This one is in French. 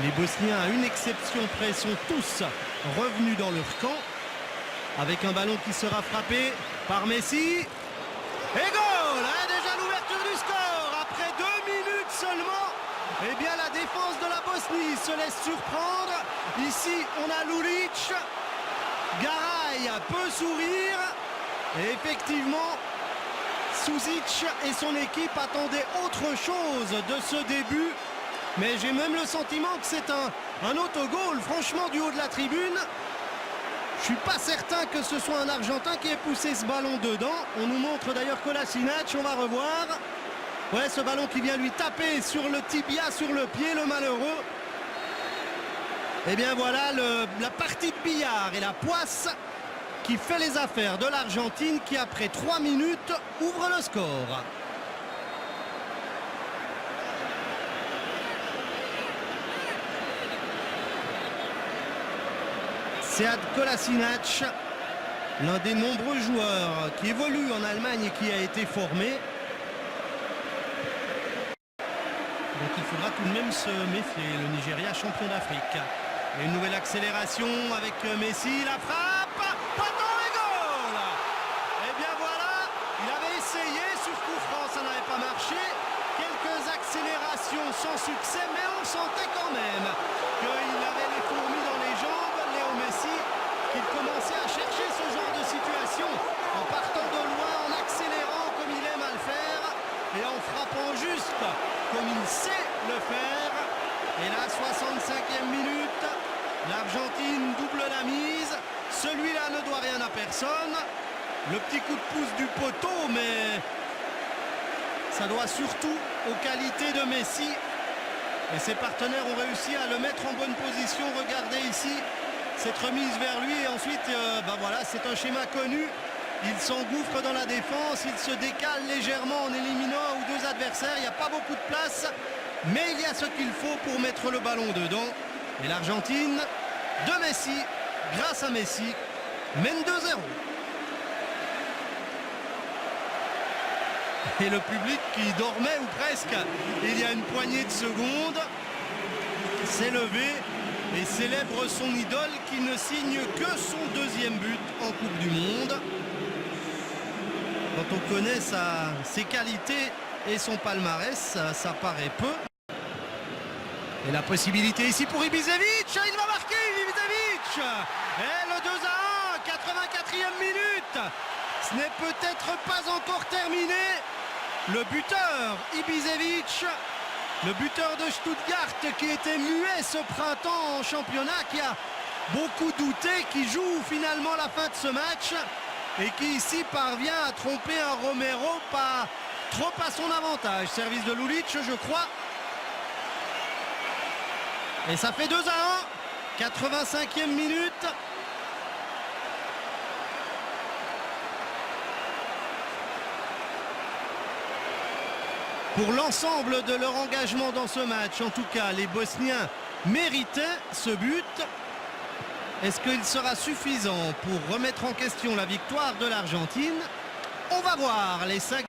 Les Bosniens, à une exception près, sont tous revenus dans leur camp. Avec un ballon qui sera frappé par Messi. Et goal, hein, déjà l'ouverture du score. Après 2 minutes seulement, eh bien la défense de la Bosnie se laisse surprendre. Ici, on a Lulic. Garay peut sourire. Et effectivement, Susic et son équipe attendaient autre chose de ce début. Mais j'ai même le sentiment que c'est un autogol, franchement, du haut de la tribune. Je suis pas certain que ce soit un Argentin qui ait poussé ce ballon dedans. On nous montre d'ailleurs Kolasinac, on va revoir. Ouais, ce ballon qui vient lui taper sur le tibia, sur le pied, le malheureux. Et bien voilà la partie de billard et la poisse qui fait les affaires de l'Argentine qui, après 3 minutes, ouvre le score. Sead Kolasinac, l'un des nombreux joueurs qui évoluent en Allemagne et qui a été formé. Donc il faudra tout de même se méfier, le Nigeria champion d'Afrique. Et une nouvelle accélération avec Messi, la frappe, poteau et goal. Et bien voilà, il avait essayé, sur coup franc, ça n'avait pas marché. Quelques accélérations sans succès, mais on sentait quand même qu'il avait les fourmis dans les jambes. Messi, qu'il commençait à chercher ce genre de situation en partant de loin, en accélérant comme il aime à le faire et en frappant juste comme il sait le faire. Et là, 65e minute, l'Argentine double la mise. Celui-là ne doit rien à personne. Le petit coup de pouce du poteau, mais ça doit surtout aux qualités de Messi. Et ses partenaires ont réussi à le mettre en bonne position. Regardez ici cette remise vers lui et ensuite voilà, c'est un schéma connu. Il s'engouffre dans la défense, il se décale légèrement en éliminant un ou deux adversaires. Il n'y a pas beaucoup de place, mais il y a ce qu'il faut pour mettre le ballon dedans. Et l'Argentine de Messi, grâce à Messi, mène 2-0. Et le public qui dormait ou presque il y a une poignée de secondes s'est levé et célèbre son idole qui ne signe que son 2e but en Coupe du Monde. Quand on connaît ses qualités et son palmarès, ça paraît peu. Et la possibilité ici pour Ibišević, il va marquer Ibišević. Et le 2-1, 84e minute. Ce n'est peut-être pas encore terminé. Le buteur Ibišević, le buteur de Stuttgart qui était muet ce printemps en championnat, qui a beaucoup douté, qui joue finalement la fin de ce match et qui ici parvient à tromper un Romero pas trop à son avantage. Service de Lulic, je crois. Et ça fait 2-1, 85e minute. Pour l'ensemble de leur engagement dans ce match, en tout cas, les Bosniens méritaient ce but. Est-ce qu'il sera suffisant pour remettre en question la victoire de l'Argentine? On va voir les 5.